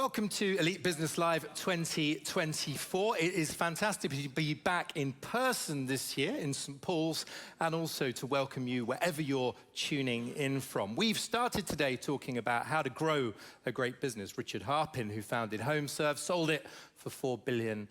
Welcome to Elite Business Live 2024. It is fantastic to be back in person this year in St. Paul's, and also to welcome you wherever you're tuning in from. We've started today talking about how to grow a great business. Richard Harpin, who founded HomeServe, sold it for £4 billion.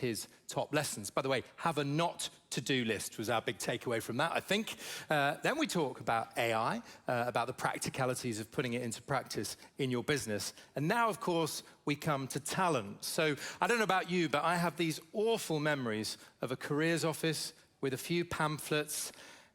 His top lessons. By the way, have a not to-do list was our big takeaway from that, I think. Then we talk about AI, about the practicalities of putting it into practice in your business. And now, of course, we come to talent. So I don't know about you, but I have these awful memories of a careers office with a few pamphlets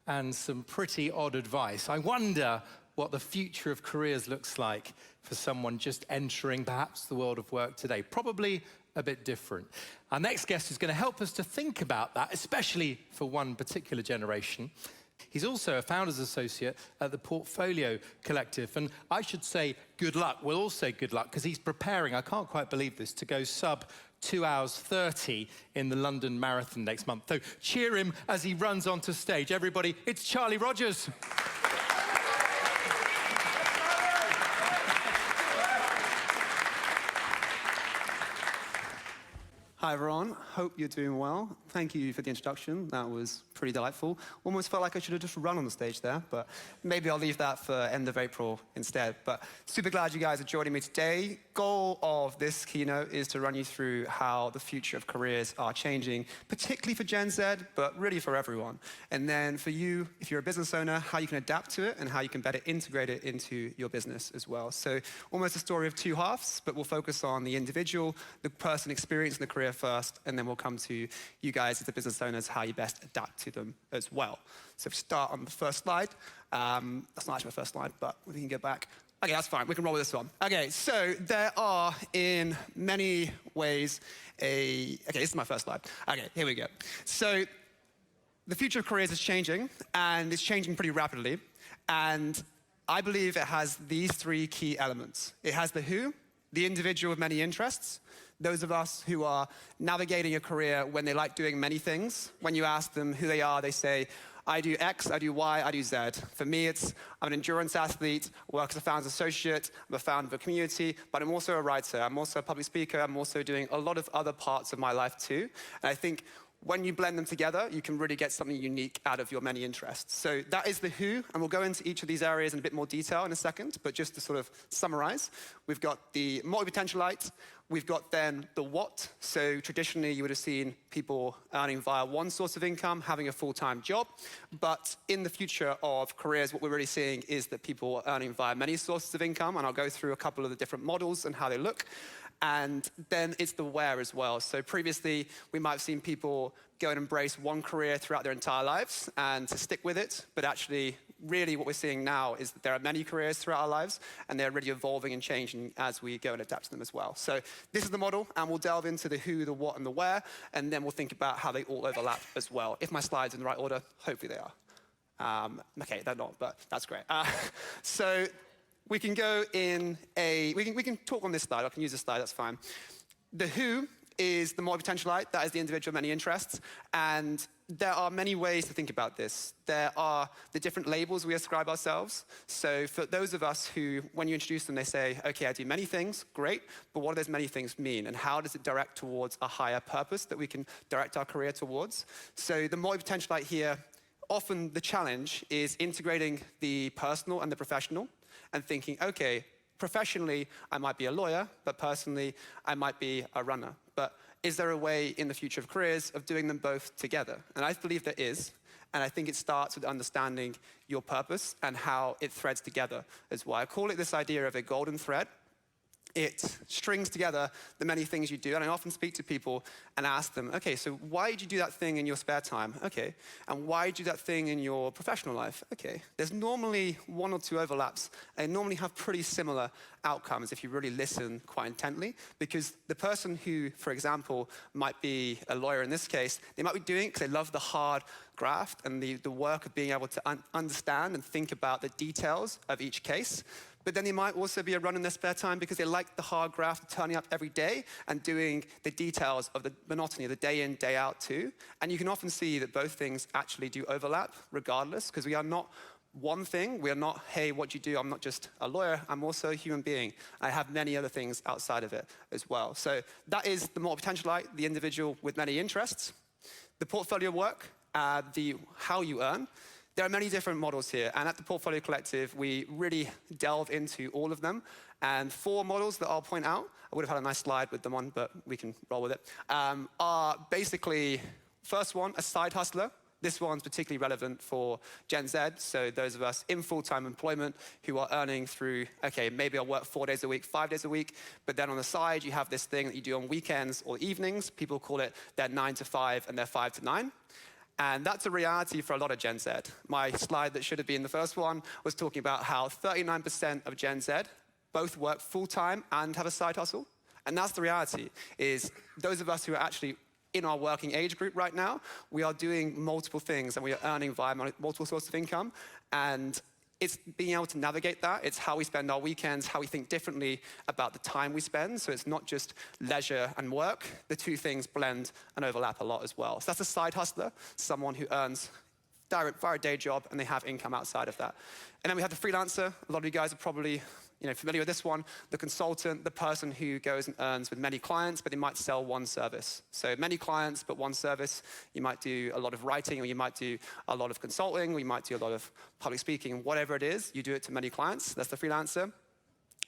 and some pretty odd advice. I wonder what the future of careers looks like for someone just entering perhaps the world of work today. Probably a bit different. Our next guest is going to help us to think about that, especially for one particular generation. He's also a founder's associate at the Portfolio Collective. And I should say good luck. We'll all say good luck because he's preparing, I can't quite believe this, to go sub 2 hours 30 in the London Marathon next month. So cheer him as he runs onto stage. Everybody, it's Charlie Rogers. Hi everyone, hope you're doing well. Thank you for the introduction, that was pretty delightful. Almost felt like I should have just run on the stage there, but maybe I'll leave that for end of April instead. But super glad you guys are joining me today. Goal of this keynote is to run you through how the future of careers are changing, particularly for Gen Z, but really for everyone. And then for you, if you're a business owner, how you can adapt to it and how you can better integrate it into your business as well. So almost a story of two halves, but we'll focus on the individual, the person experiencing the career first, and then we'll come to you guys as the business owners, how you best adapt to them as well. So if we start on the first slide, that's not actually my first slide, but we can go back. Okay, that's fine, we can roll with this one. Okay, so there are in many ways okay, this is my first slide. Okay, here we go. So the future of careers is changing, and it's changing pretty rapidly. And I believe it has these three key elements. It has the who, the individual with many interests, those of us who are navigating a career when they like doing many things. When you ask them who they are, they say, I do X, I do Y, I do Z. For me, I'm an endurance athlete, work as a founder's associate, I'm a founder of a community, but I'm also a writer, I'm also a public speaker, I'm also doing a lot of other parts of my life too. And I think when you blend them together, you can really get something unique out of your many interests. So that is the who, and we'll go into each of these areas in a bit more detail in a second, but just to sort of summarize, we've got the multi-potentialite, we've got then the what. So traditionally, you would have seen people earning via one source of income, having a full-time job, but in the future of careers, what we're really seeing is that people are earning via many sources of income, and I'll go through a couple of the different models and how they look. And then it's the where as well. So previously, we might have seen people go and embrace one career throughout their entire lives and to stick with it. But actually, really what we're seeing now is that there are many careers throughout our lives, and they're really evolving and changing as we go and adapt to them as well. So this is the model, and we'll delve into the who, the what, and the where, and then we'll think about how they all overlap as well. If my slides are in the right order, hopefully they are. Okay, they're not, but that's great. So we can go in we can talk on this slide. I can use this slide, that's fine. The who is the multi-potentialite, that is the individual many interests, and there are many ways to think about this. There are the different labels we ascribe ourselves. So for those of us who, when you introduce them, they say, okay, I do many things, great, but what do those many things mean? And how does it direct towards a higher purpose that we can direct our career towards? So the multi-potentialite here, often the challenge is integrating the personal and the professional, and thinking, okay, professionally, I might be a lawyer, but personally, I might be a runner. But is there a way in the future of careers of doing them both together? And I believe there is. And I think it starts with understanding your purpose and how it threads together as well. I call it this idea of a golden thread. It strings together the many things you do. And I often speak to people and ask them, okay, so why did you do that thing in your spare time? Okay. And why did you do that thing in your professional life? Okay. There's normally one or two overlaps. And they normally have pretty similar outcomes if you really listen quite intently. Because the person who, for example, might be a lawyer in this case, they might be doing it because they love the hard graft and the work of being able to understand and think about the details of each case. But then they might also be a runner in their spare time because they like the hard graft of turning up every day and doing the details of the monotony of the day in, day out too. And you can often see that both things actually do overlap regardless, because we are not one thing. We're not, hey, what do you do? I'm not just a lawyer. I'm also a human being. I have many other things outside of it as well. So that is the multi-potentialite, the individual with many interests. The portfolio work, the how you earn. There are many different models here, and at the Portfolio Collective, we really delve into all of them. And 4 models that I'll point out, I would have had a nice slide with them on, but we can roll with it, are basically, first one, a side hustler. This one's particularly relevant for Gen Z, so those of us in full-time employment who are earning through, okay, maybe I'll work 4 days a week, 5 days a week, but then on the side, you have this thing that you do on weekends or evenings. People call it their 9 to 5 and their 5 to 9. And that's a reality for a lot of Gen Z. My slide that should have been the first one was talking about how 39% of Gen Z both work full-time and have a side hustle. And that's the reality, is those of us who are actually in our working age group right now, we are doing multiple things and we are earning via multiple sources of income. And it's being able to navigate that. It's how we spend our weekends, how we think differently about the time we spend. So it's not just leisure and work. The two things blend and overlap a lot as well. So that's a side hustler, someone who earns direct via a day job and they have income outside of that. And then we have the freelancer. A lot of you guys are probably familiar with this one. The consultant, the person who goes and earns with many clients, but they might sell one service. So many clients, but one service. You might do a lot of writing, or you might do a lot of consulting, or you might do a lot of public speaking. Whatever it is, you do it to many clients. That's the freelancer.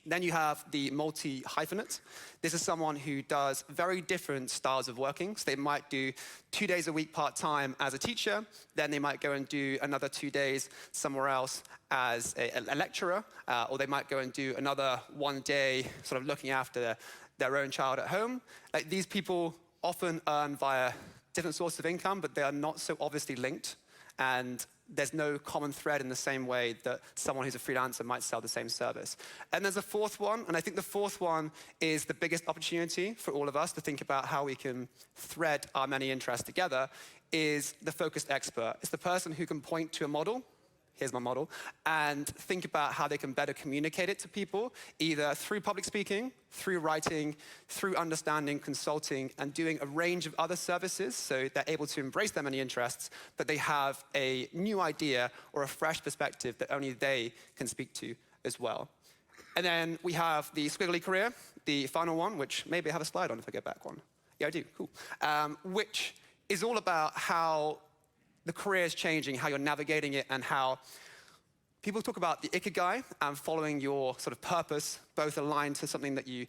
Then you have the multi-hyphenate. This is someone who does very different styles of working. So they might do 2 days a week part-time as a teacher. Then they might go and do another 2 days somewhere else as a lecturer. Or they might go and do another 1 day sort of looking after their own child at home. Like, these people often earn via different sources of income, but they are not so obviously linked. And there's no common thread in the same way that someone who's a freelancer might sell the same service. And there's a fourth one, and I think the fourth one is the biggest opportunity for all of us to think about how we can thread our many interests together, is the focused expert. It's the person who can point to a model, here's my model, and think about how they can better communicate it to people, either through public speaking, through writing, through understanding, consulting, and doing a range of other services, so they're able to embrace their many interests, but they have a new idea or a fresh perspective that only they can speak to as well. And then we have the squiggly career, the final one, which maybe I have a slide on if I get back one. Yeah, I do, cool. Which is all about how the career is changing, how you're navigating it, and how people talk about the ikigai and following your sort of purpose, both aligned to something that you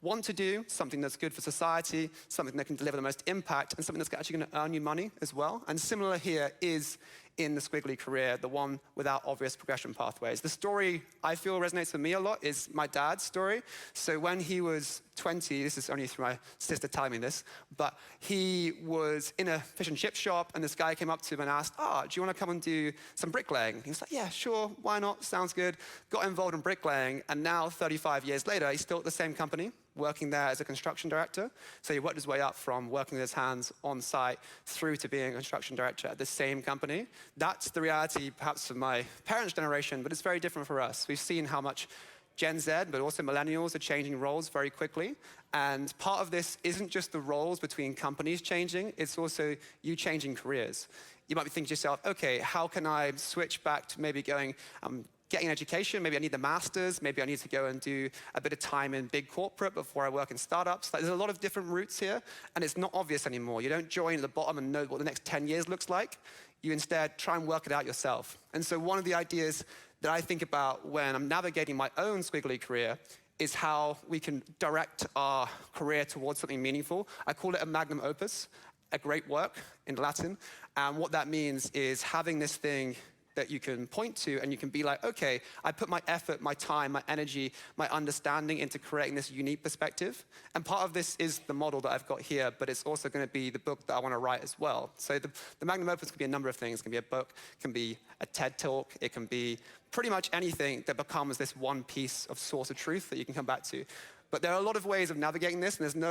want to do, something that's good for society, something that can deliver the most impact, and something that's actually going to earn you money as well. And similar here is in the squiggly career, the one without obvious progression pathways. The story I feel resonates with me a lot is my dad's story. So when he was 20, this is only through my sister telling me this, but he was in a fish and chip shop, and this guy came up to him and asked, do you want to come and do some bricklaying? He was like, yeah, sure, why not? Sounds good. Got involved in bricklaying, and now 35 years later, he's still at the same company, working there as a construction director. So he worked his way up from working with his hands on site through to being a construction director at the same company. That's the reality perhaps of my parents' generation, but it's very different for us. We've seen how much Gen Z, but also millennials, are changing roles very quickly. And part of this isn't just the roles between companies changing, it's also you changing careers. You might be thinking to yourself, okay, how can I switch back to maybe getting an education? Maybe I need the master's, maybe I need to go and do a bit of time in big corporate before I work in startups. Like, there's a lot of different routes here, and it's not obvious anymore. You don't join at the bottom and know what the next 10 years looks like. You instead try and work it out yourself. And so one of the ideas that I think about when I'm navigating my own squiggly career is how we can direct our career towards something meaningful. I call it a magnum opus, a great work in Latin. And what that means is having this thing that you can point to, and you can be like, okay, I put my effort, my time, my energy, my understanding into creating this unique perspective. And part of this is the model that I've got here, but it's also going to be the book that I want to write as well. So the magnum opus can be a number of things. It can be a book, it can be a TED talk, it can be pretty much anything that becomes this one piece of source of truth that you can come back to. But there are a lot of ways of navigating this, and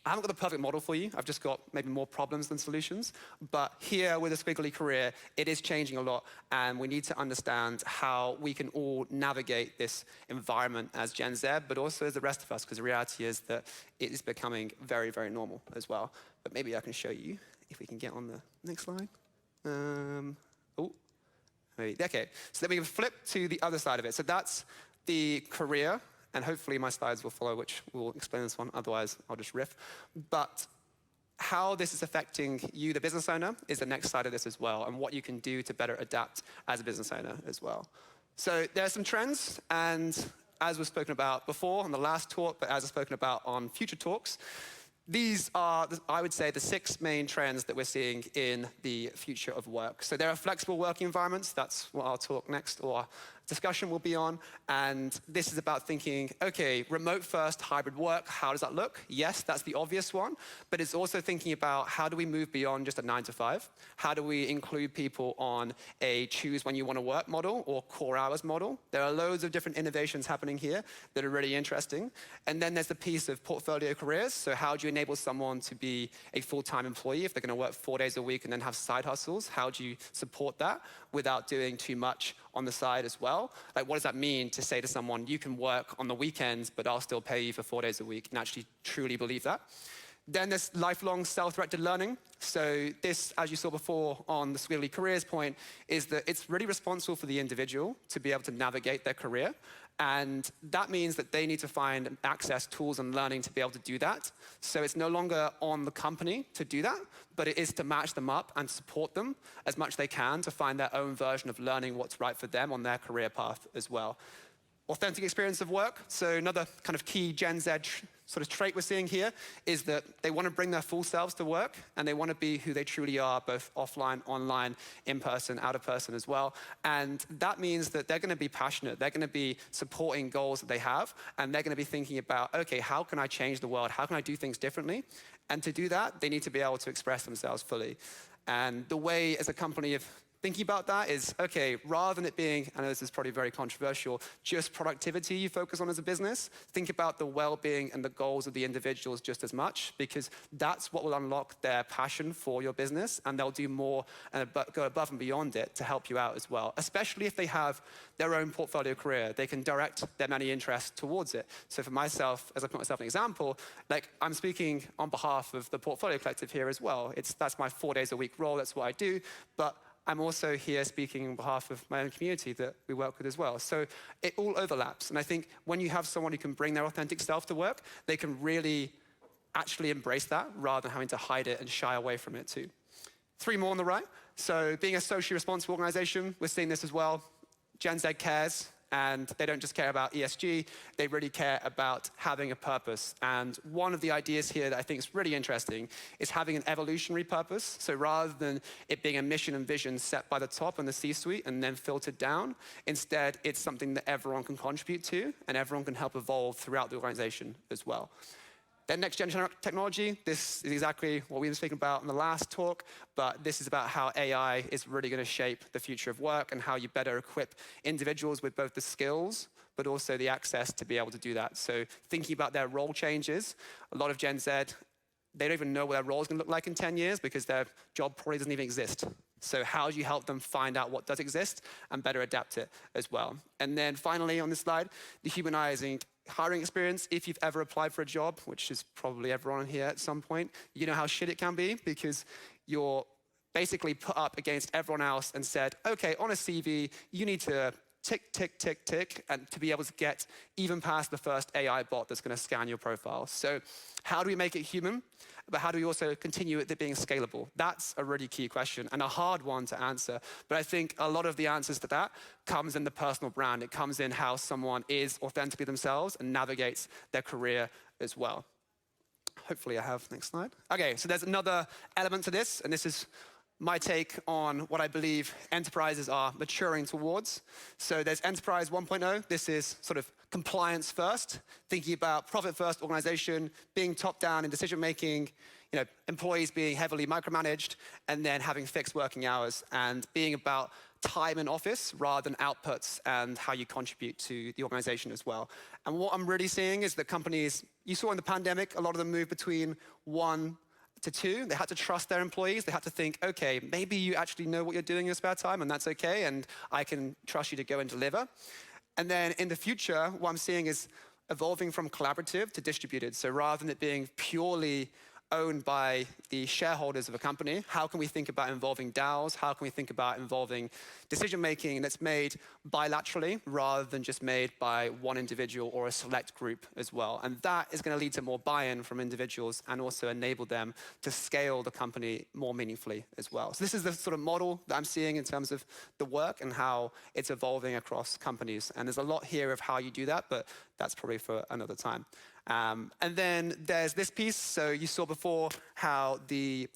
I haven't got the perfect model for you. I've just got maybe more problems than solutions. But here with a squiggly career, it is changing a lot, and we need to understand how we can all navigate this environment as Gen Z, but also as the rest of us, because the reality is that it is becoming very, very normal as well. But maybe I can show you, if we can get on the next slide. Okay, so then we can flip to the other side of it. So that's the career, and hopefully my slides will follow, which will explain this one. Otherwise, I'll just riff. But how this is affecting you, the business owner, is the next side of this as well, and what you can do to better adapt as a business owner as well. So there are some trends, and as was spoken about before on the last talk, but as I've spoken about on future talks, these are, I would say, the 6 main trends that we're seeing in the future of work. So there are flexible working environments. That's what our talk next, or discussion will be on. And this is about thinking, okay, remote first, hybrid work, how does that look? Yes, that's the obvious one. But it's also thinking about how do we move beyond just a 9 to 5? How do we include people on a choose when you want to work model or core hours model? There are loads of different innovations happening here that are really interesting. And then there's the piece of portfolio careers. So how do you enable someone to be a full-time employee if they're going to work 4 days a week and then have side hustles? How do you support that without doing too much on the side as well? Like, what does that mean to say to someone, you can work on the weekends, but I'll still pay you for 4 days a week, and actually truly believe that? Then there's lifelong self-directed learning. So this, as you saw before on the squiggly careers point, is that it's really responsible for the individual to be able to navigate their career. And that means that they need to find access, tools, and learning to be able to do that. So it's no longer on the company to do that, but it is to match them up and support them as much as they can to find their own version of learning what's right for them on their career path as well. Authentic experience of work. So another kind of key Gen Z sort of trait we're seeing here is that they want to bring their full selves to work, and they want to be who they truly are, both offline, online, in person, out of person as well. And that means that they're going to be passionate. They're going to be supporting goals that they have, and they're going to be thinking about, okay, how can I change the world? How can I do things differently? And to do that, they need to be able to express themselves fully. And the way as a company of thinking about that is, okay, rather than it being, I know this is probably very controversial, just productivity you focus on as a business, think about the well-being and the goals of the individuals just as much, because that's what will unlock their passion for your business, and they'll do more and go above and beyond it to help you out as well, especially if they have their own portfolio career. They can direct their many interests towards it. So for myself, as I put myself an example, like I'm speaking on behalf of the Portfolio Collective here as well. That's my 4 days a week role, that's what I do, but I'm also here speaking on behalf of my own community that we work with as well. So it all overlaps. And I think when you have someone who can bring their authentic self to work, they can really actually embrace that rather than having to hide it and shy away from it too. 3 more on the right. So being a socially responsible organization, we're seeing this as well. Gen Z cares. And they don't just care about ESG, they really care about having a purpose. And one of the ideas here that I think is really interesting is having an evolutionary purpose. So rather than it being a mission and vision set by the top and the C-suite and then filtered down, instead it's something that everyone can contribute to and everyone can help evolve throughout the organization as well. Then next gen technology, this is exactly what we were speaking about in the last talk, but this is about how AI is really going to shape the future of work and how you better equip individuals with both the skills, but also the access to be able to do that. So thinking about their role changes, a lot of Gen Z, they don't even know what their role is going to look like in 10 years because their job probably doesn't even exist. So how do you help them find out what does exist and better adapt it as well? And then finally on this slide, the humanizing hiring experience. If you've ever applied for a job, which is probably everyone here at some point, you know how shit it can be because you're basically put up against everyone else and said, okay, on a CV, you need to tick, tick, tick, tick, and to be able to get even past the first AI bot that's going to scan your profile. So how do we make it human? But how do we also continue it being scalable? That's a really key question and a hard one to answer. But I think a lot of the answers to that comes in the personal brand. It comes in how someone is authentically themselves and navigates their career as well. Hopefully I have, next slide. Okay, so there's another element to this, and this is my take on what I believe enterprises are maturing towards. So there's Enterprise 1.0. This is sort of compliance first, thinking about profit first organization, being top down in decision making, employees being heavily micromanaged, and then having fixed working hours and being about time in office rather than outputs and how you contribute to the organization as well. And what I'm really seeing is that companies, you saw in the pandemic, a lot of them move between 1 to 2. They had to trust their employees. They had to think, okay, maybe you actually know what you're doing in your spare time, and that's okay, and I can trust you to go and deliver. And then in the future, what I'm seeing is evolving from collaborative to distributed. So rather than it being purely owned by the shareholders of a company, how can we think about involving DAOs? How can we think about involving decision-making that's made bilaterally rather than just made by one individual or a select group as well? And that is going to lead to more buy-in from individuals and also enable them to scale the company more meaningfully as well. So this is the sort of model that I'm seeing in terms of the work and how it's evolving across companies. And there's a lot here of how you do that, but that's probably for another time. And then there's this piece. So you saw before how the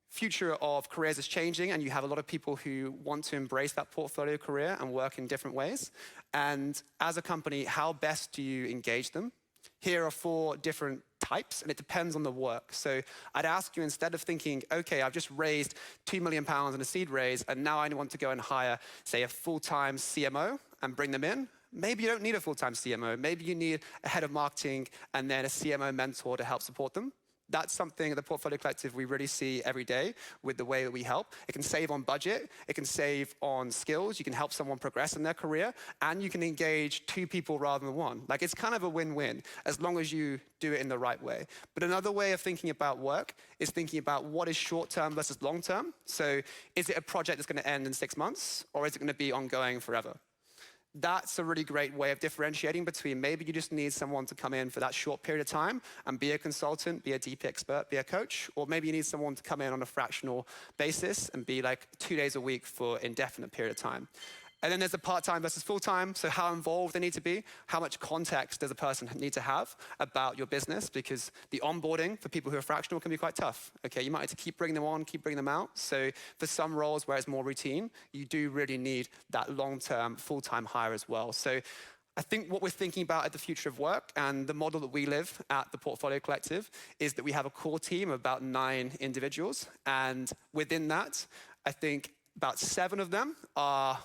future of careers is changing, and you have a lot of people who want to embrace that portfolio career and work in different ways. And as a company, how best do you engage them? Here are 4 different types, and it depends on the work. So I'd ask you, instead of thinking, okay, I've just raised £2 million in a seed raise, and now I want to go and hire, say, a full-time CMO and bring them in. Maybe you don't need a full-time CMO. Maybe you need a head of marketing and then a CMO mentor to help support them. That's something at the Portfolio Collective we really see every day with the way that we help. It can save on budget. It can save on skills. You can help someone progress in their career. And you can engage 2 people rather than 1. Like, it's kind of a win-win as long as you do it in the right way. But another way of thinking about work is thinking about what is short-term versus long-term. So is it a project that's going to end in 6 months, or is it going to be ongoing forever? That's a really great way of differentiating between maybe you just need someone to come in for that short period of time and be a consultant, be a deep expert, be a coach, or maybe you need someone to come in on a fractional basis and be like 2 days a week for an indefinite period of time. And then there's the part-time versus full-time. So how involved they need to be, how much context does a person need to have about your business, because the onboarding for people who are fractional can be quite tough. Okay, you might have to keep bringing them on, keep bringing them out. So for some roles where it's more routine, you do really need that long-term, full-time hire as well. So I think what we're thinking about at the future of work and the model that we live at the Portfolio Collective is that we have a core team of about 9 individuals. And within that, I think about 7 of them are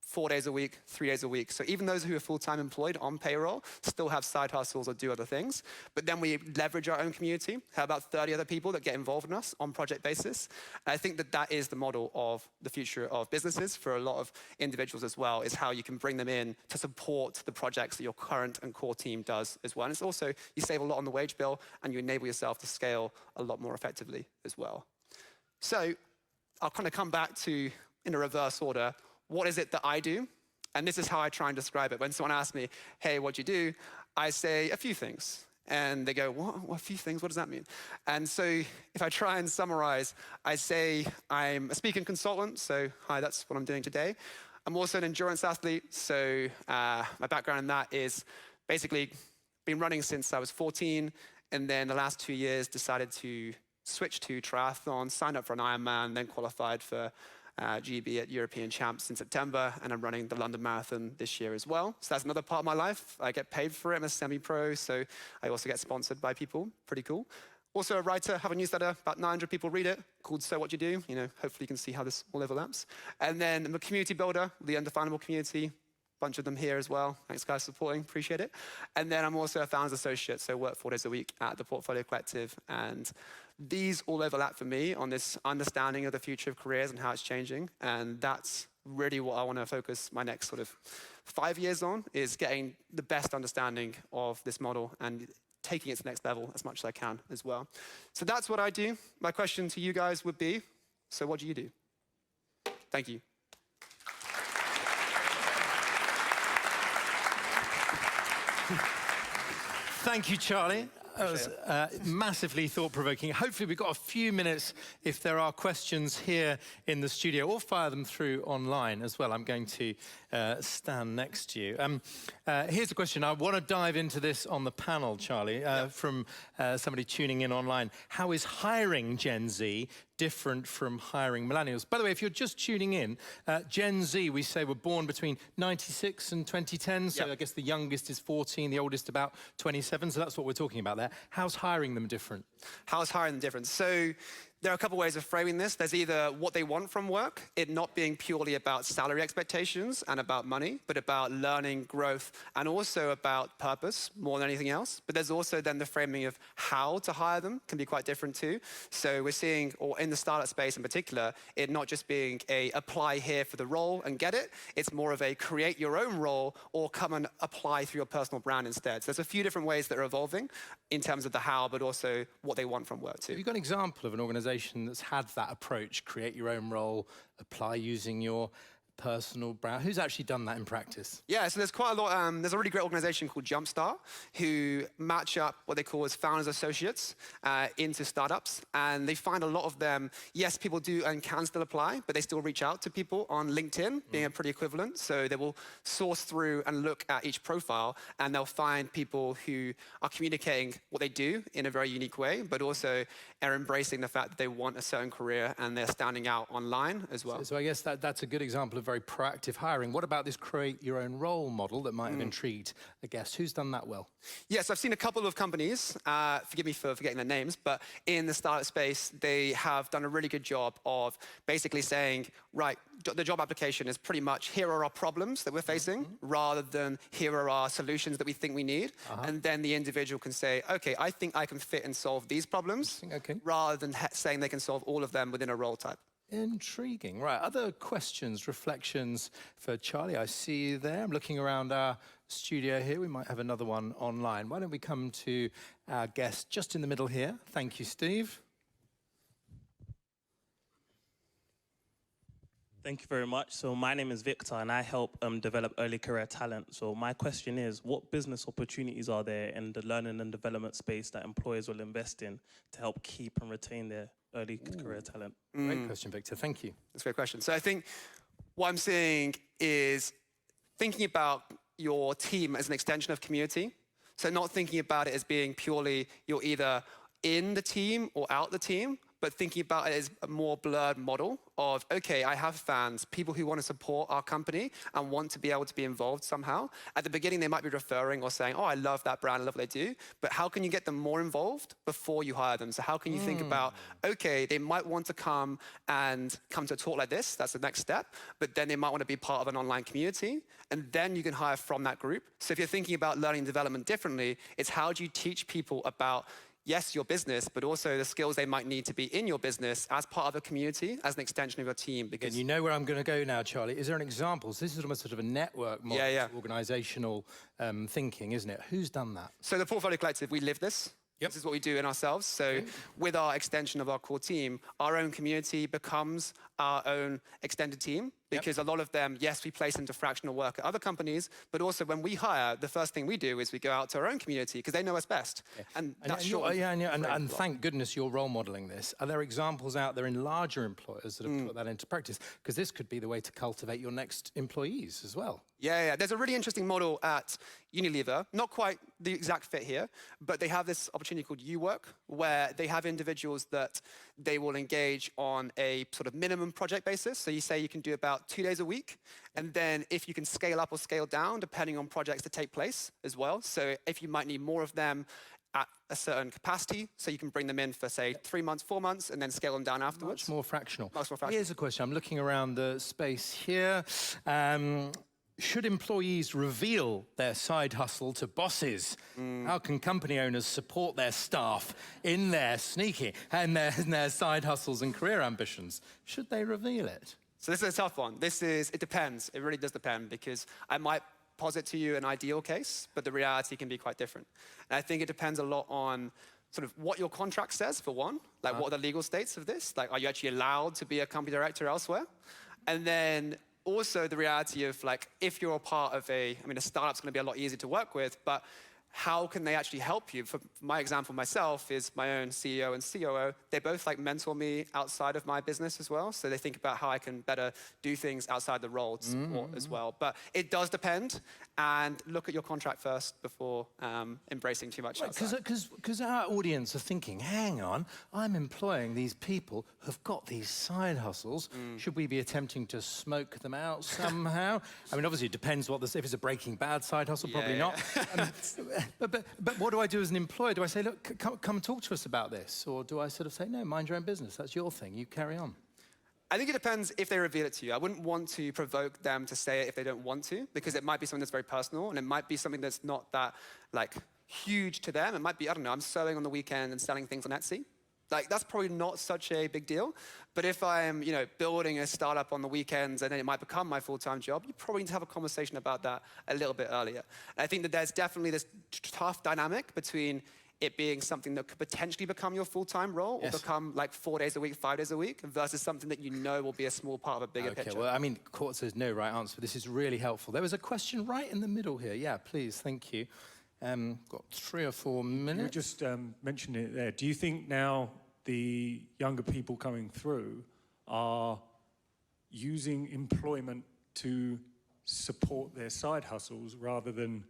4 days a week, 3 days a week. So even those who are full-time employed on payroll still have side hustles or do other things. But then we leverage our own community, have about 30 other people that get involved in us on project basis. And I think that that is the model of the future of businesses for a lot of individuals as well, is how you can bring them in to support the projects that your current and core team does as well. And it's also, you save a lot on the wage bill and you enable yourself to scale a lot more effectively as well. So I'll kind of come back to, in a reverse order, what is it that I do? And this is how I try and describe it. When someone asks me, hey, what do you do? I say a few things. And they go, what? A few things? What does that mean? And so if I try and summarize, I say I'm a speaking consultant. So hi, that's what I'm doing today. I'm also an endurance athlete. So my background in that is basically been running since I was 14. And then the last 2 years decided to switch to triathlon, signed up for an Ironman, then qualified for GB at European Champs in September, and I'm running the London Marathon this year as well. So that's another part of my life. I get paid for it. I'm a semi-pro, so I also get sponsored by people. Pretty cool. Also a writer, have a newsletter, about 900 people read it, called So What You Do. You know, hopefully you can see how this all overlaps. And then I'm a community builder, the Undefinable community. Bunch of them here as well. Thanks guys for supporting, appreciate it. And then I'm also a founders associate, so work 4 days a week at the Portfolio Collective. And these all overlap for me on this understanding of the future of careers and how it's changing. And that's really what I want to focus my next sort of 5 years on, is getting the best understanding of this model and taking it to the next level as much as I can as well. So that's what I do. My question to you guys would be, so what do you do? Thank you. Thank you, Charlie. That was massively thought-provoking. Hopefully we've got a few minutes if there are questions here in the studio, or fire them through online as well. I'm going to stand next to you. Here's a question. I want to dive into this on the panel, Charlie, from somebody tuning in online. How is hiring Gen Z different from hiring millennials? By the way, if you're just tuning in, Gen Z, we say, were born between 96 and 2010, so I guess the youngest is 14, the oldest about 27, so that's what we're talking about there. How's hiring them different? How's hiring them different? So There are a couple ways of framing this. There's either what they want from work, it not being purely about salary expectations and about money, but about learning, growth, and also about purpose more than anything else. But there's also then the framing of how to hire them can be quite different too. So we're seeing, or in the startup space in particular, it not just being a apply here for the role and get it, it's more of a create your own role or come and apply through your personal brand instead. So there's a few different ways that are evolving in terms of the how, but also what they want from work too. Have you got an example of an organization that's had that approach, create your own role, apply using your personal brand? Who's actually done that in practice? Yeah, so there's quite a lot. There's a really great organization called Jumpstart who match up what they call as founders associates into startups. And they find a lot of them, yes, people do and can still apply, but they still reach out to people on LinkedIn, being a pretty equivalent. So they will source through and look at each profile, and they'll find people who are communicating what they do in a very unique way, but also are embracing the fact that they want a certain career and they're standing out online as well. So I guess that's a good example of very proactive hiring. What about this create your own role model that might have intrigued a guest? Who's done that well? Yes, I've seen a couple of companies, forgive me for forgetting their names, but in the startup space, they have done a really good job of basically saying, right, the job application is pretty much, here are our problems that we're facing, rather than here are our solutions that we think we need. And then the individual can say, okay, I think I can fit and solve these problems, rather than saying they can solve all of them within a role type. Intriguing. Right, other questions, reflections for Charlie? I see you there. I'm looking around our studio here. We might have another one online. Why don't we come to our guest just in the middle here? Thank you, Steve. Thank you very much. So my name is Victor and I help develop early career talent. So my question is, what business opportunities are there in the learning and development space that employers will invest in to help keep and retain their early career talent? Great question, Victor. Thank you. That's a great question. So I think what I'm seeing is thinking about your team as an extension of community. So not thinking about it as being purely you're either in the team or out the team, but thinking about it as a more blurred model of, okay, I have fans, people who want to support our company and want to be able to be involved somehow. At the beginning, they might be referring or saying, oh, I love that brand, I love what they do. But how can you get them more involved before you hire them? So how can you think about, okay, they might want to come to a talk like this, that's the next step, but then they might want to be part of an online community, and then you can hire from that group. So if you're thinking about learning and development differently, it's how do you teach people about yes, your business, but also the skills they might need to be in your business as part of a community, as an extension of your team. Because and you know where I'm going to go now, Charlie. Is there an example? So this is almost sort of a network model, organizational thinking, isn't it? Who's done that? So the Portfolio Collective, we live this. This is what we do in ourselves. So with our extension of our core team, our own community becomes our own extended team. Because a lot of them, yes, we place into fractional work at other companies, but also when we hire, the first thing we do is we go out to our own community because they know us best. And that's and thank goodness you're role modeling this. Are there examples out there in larger employers that have put that into practice? Because this could be the way to cultivate your next employees as well. Yeah. There's a really interesting model at Unilever, not quite the exact fit here, but they have this opportunity called U-Work, where they have individuals that they will engage on a sort of minimum project basis. So you say you can do about 2 days a week. And then if you can scale up or scale down, depending on projects that take place as well. So if you might need more of them at a certain capacity, so you can bring them in for, say, 3 months, 4 months, and then scale them down afterwards. Much more fractional. Much more fractional. Here's a question. I'm looking around the space here. Should employees reveal their side hustle to bosses? How can company owners support their staff in their sneaky and their side hustles and career ambitions? Should they reveal it? So this is a tough one. It depends. It really does depend, because I might posit to you an ideal case, but the reality can be quite different. And I think it depends a lot on sort of what your contract says, for one. Like, what are the legal states of this? Like, are you actually allowed to be a company director elsewhere? And then also the reality of, like, if you're a part of a startup's going to be a lot easier to work with, but how can they actually help you? For my example, myself is my own CEO and COO. They both mentor me outside of my business as well. So they think about how I can better do things outside the role to support as well. But it does depend. And look at your contract first before embracing too much outside. Because our audience are thinking, hang on, I'm employing these people who've got these side hustles. Should we be attempting to smoke them out somehow? I mean, obviously it depends if it's a Breaking Bad side hustle, probably not. But what do I do as an employer? Do I say, look, come talk to us about this? Or do I sort of say, no, mind your own business. That's your thing. You carry on. I think it depends if they reveal it to you. I wouldn't want to provoke them to say it if they don't want to, because it might be something that's very personal, and it might be something that's not that like huge to them. It might be, I don't know, I'm sewing on the weekend and selling things on Etsy. Like, that's probably not such a big deal. But if I'm, building a startup on the weekends and then it might become my full-time job, you probably need to have a conversation about that a little bit earlier. And I think that there's definitely this tough dynamic between it being something that could potentially become your full-time role or become like 4 days a week, 5 days a week, versus something that will be a small part of a bigger picture. Well, I mean, Court says no right answer, but this is really helpful. There was a question right in the middle here. Yeah, please, thank you. Got 3 or 4 minutes. You just mentioned it there. Do you think now the younger people coming through are using employment to support their side hustles rather than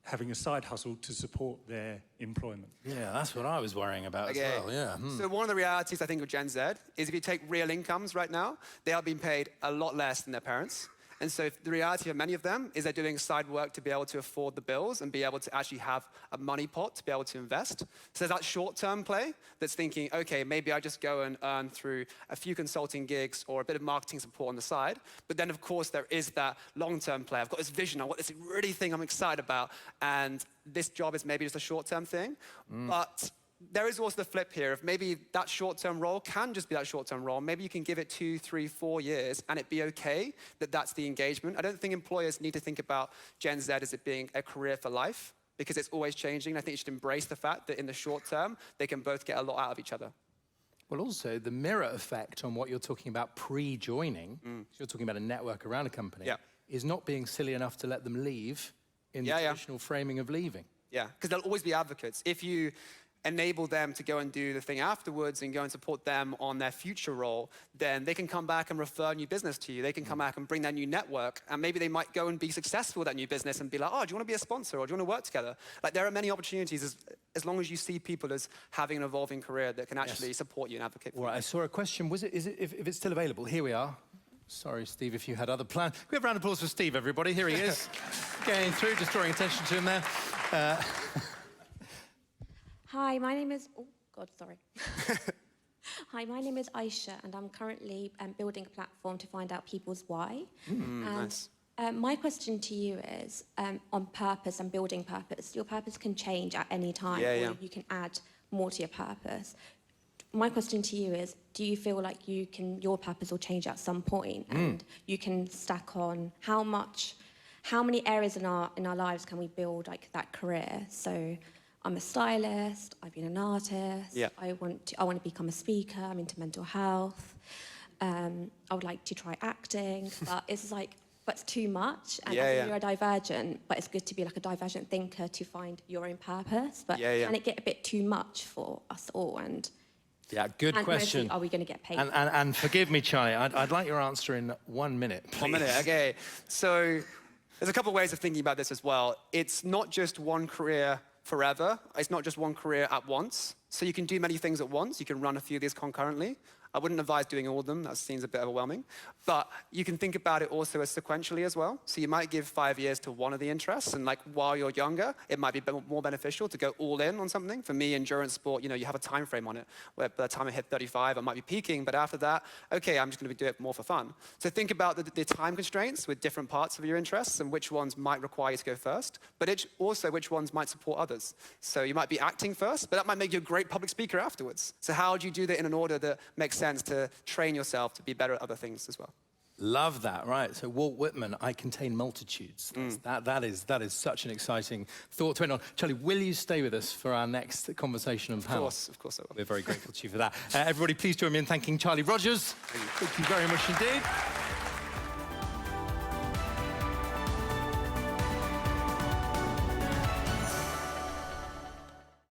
having a side hustle to support their employment? Yeah, that's what I was worrying about as well, yeah. So one of the realities, I think, of Gen Z is if you take real incomes right now, they are being paid a lot less than their parents. And so the reality of many of them is they're doing side work to be able to afford the bills and be able to actually have a money pot to be able to invest. So there's that short-term play that's thinking, okay, maybe I just go and earn through a few consulting gigs or a bit of marketing support on the side. But then, of course, there is that long-term play. I've got this vision. I've got this really thing I'm excited about. And this job is maybe just a short-term thing. But there is also the flip here of maybe that short-term role can just be that short-term role. Maybe you can give it 2, 3, 4 years and it be okay that that's the engagement. I don't think employers need to think about Gen Z as it being a career for life because it's always changing. I think you should embrace the fact that in the short term, they can both get a lot out of each other. Well, also the mirror effect on what you're talking about pre-joining, you're talking about a network around a company, is not being silly enough to let them leave in the traditional framing of leaving. Yeah, because there'll always be advocates. If you enable them to go and do the thing afterwards and go and support them on their future role, then they can come back and refer new business to you. They can come back and bring their new network, and maybe they might go and be successful with that new business and be like, oh, do you want to be a sponsor or do you want to work together? Like, there are many opportunities as long as you see people as having an evolving career that can actually support you and advocate for you. Right, I saw a question. Is it if it's still available? Here we are. Sorry, Steve, if you had other plans. Can we have a round of applause for Steve, everybody? Here he is, getting through, just drawing attention to him there. Hi, my name is... Oh, God, sorry. Hi, my name is Aisha, and I'm currently building a platform to find out people's why. Nice. My question to you is, on purpose and building purpose, your purpose can change at any time, or you can add more to your purpose. My question to you is, do you feel like your purpose will change at some point, and you can stack on how many areas in our lives can we build like that career? So I'm a stylist, I've been an artist, I want to become a speaker, I'm into mental health, I would like to try acting, but it's too much, and you're a divergent, but it's good to be like a divergent thinker to find your own purpose, but can it get a bit too much for us all? And good question. Mostly, are we going to get paid? And forgive me, Charlie, I'd like your answer in 1 minute, please. 1 minute, okay. So there's a couple of ways of thinking about this as well. It's not just one career forever. It's not just one career at once. So you can do many things at once. You can run a few of these concurrently. I wouldn't advise doing all of them. That seems a bit overwhelming. But you can think about it also as sequentially as well. So you might give 5 years to one of the interests, and like while you're younger, it might be more beneficial to go all in on something. For me, endurance sport, you have a time frame on it. Where by the time I hit 35, I might be peaking, but after that, okay, I'm just going to do it more for fun. So think about the time constraints with different parts of your interests and which ones might require you to go first, but it's also which ones might support others. So you might be acting first, but that might make you a great public speaker afterwards. So how do you do that in an order that makes sense to train yourself to be better at other things as well? Love that, right? So Walt Whitman, I contain multitudes. That is such an exciting thought to end on. Charlie, will you stay with us for our next conversation and panel? Of course I will. We're very grateful to you for that. Everybody, please join me in thanking Charlie Rogers. Thank you very much indeed.